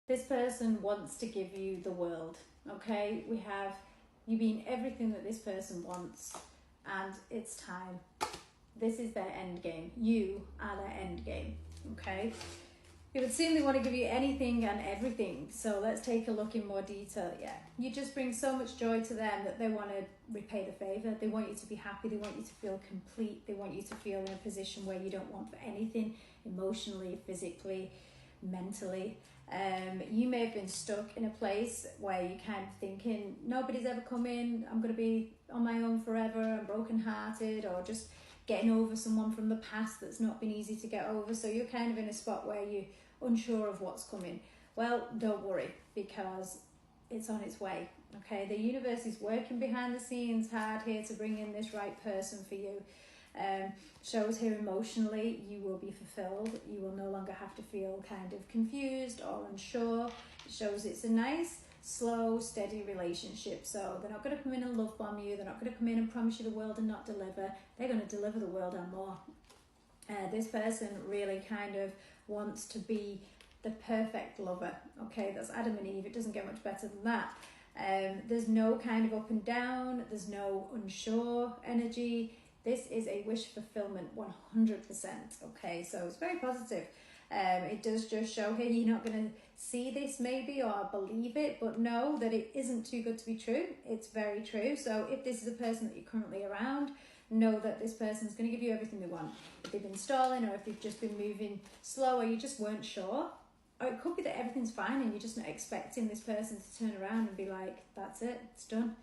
This person wants to give you the world, okay? We have you being everything that this person wants, and it's time. This is their end game. You are their end game, okay? It would seem they want to give you anything and everything. So let's take a look in more detail. Yeah, you just bring so much joy to them that they want to repay the favor. They want you to be happy. They want you to feel complete. They want you to feel in a position where you don't want for anything emotionally, physically, mentally. You may have been stuck in a place where you're kind of thinking, nobody's ever come in. I'm going to be on my own forever. I'm brokenhearted, or just getting over someone from the past that's not been easy to get over. So you're kind of in a spot where you're unsure of what's coming. Well, don't worry, because it's on its way, okay? The universe is working behind the scenes hard here to bring in this right person for you. Shows here emotionally, you will be fulfilled. You will no longer have to feel kind of confused or unsure. It shows it's a nice, slow, steady relationship. So they're not going to come in and love bomb you. They're not going to come in and promise you the world and not deliver. They're going to deliver the world and more. This person really kind of wants to be the perfect lover. Okay, that's Adam and Eve. It doesn't get much better than that. There's no kind of up and down. There's no unsure energy. This is a wish fulfillment 100%. Okay, so it's very positive. It does just show here you're not going to see this maybe or believe it, but know that it isn't too good to be true. It's very true. So if this is a person that you're currently around, know that this person's going to give you everything they want. If they've been stalling, or if they've just been moving slow, or you just weren't sure, or it could be that everything's fine and you're just not expecting this person to turn around and be like, that's it, it's done,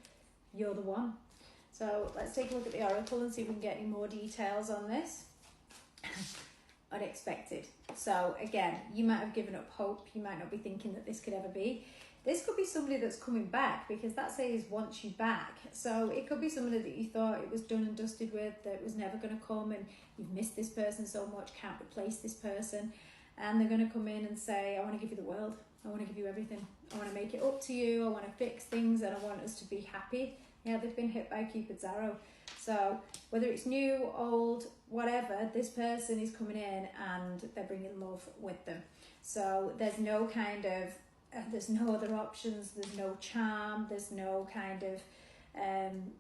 you're the one. So let's take a look at the oracle and see if we can get any more details on this. Unexpected. So again, you might have given up hope. You might not be thinking that this could ever be. This could be somebody that's coming back, because that says wants you back. So it could be somebody that you thought it was done and dusted with, that it was never going to come, and you've missed this person so much, can't replace this person. And they're going to come in and say, I want to give you the world. I want to give you everything. I want to make it up to you. I want to fix things, and I want us to be happy. Yeah, they've been hit by Cupid's arrow. So whether it's new, old, whatever, this person is coming in and they're bringing love with them. So there's no kind of, there's no other options. There's no charm. There's no kind of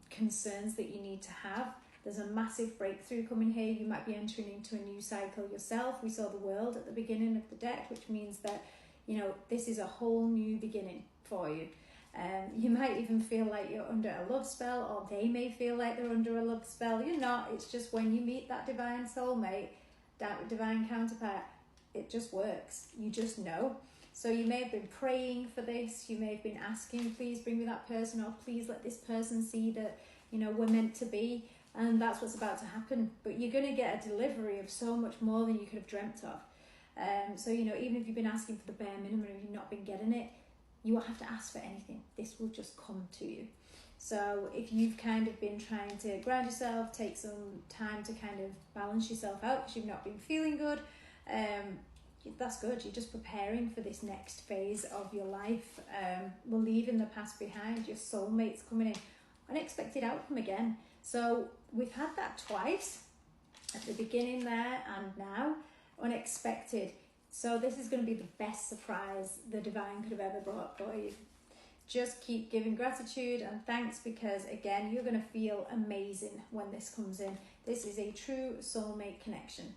concerns that you need to have. There's a massive breakthrough coming here. You might be entering into a new cycle yourself. We saw the world at the beginning of the deck, which means that, you know, this is a whole new beginning for you. You might even feel like you're under a love spell, or they may feel like they're under a love spell. You're not. It's just when you meet that divine soulmate, that divine counterpart, it just works. You just know. So you may have been praying for this. You may have been asking, please bring me that person, or please let this person see that, you know, we're meant to be. And that's what's about to happen. But you're going to get a delivery of so much more than you could have dreamt of. So, you know, even if you've been asking for the bare minimum and you've not been getting it, you won't have to ask for anything. This will just come to you. So if you've kind of been trying to ground yourself, take some time to kind of balance yourself out because you've not been feeling good, that's good. You're just preparing for this next phase of your life. We're leaving the past behind. Your soulmate's coming in. Unexpected outcome again. So we've had that twice, at the beginning there and now. Unexpected. So this is going to be the best surprise the divine could have ever brought for you. Just keep giving gratitude and thanks, because again, you're going to feel amazing when this comes in. This is a true soulmate connection.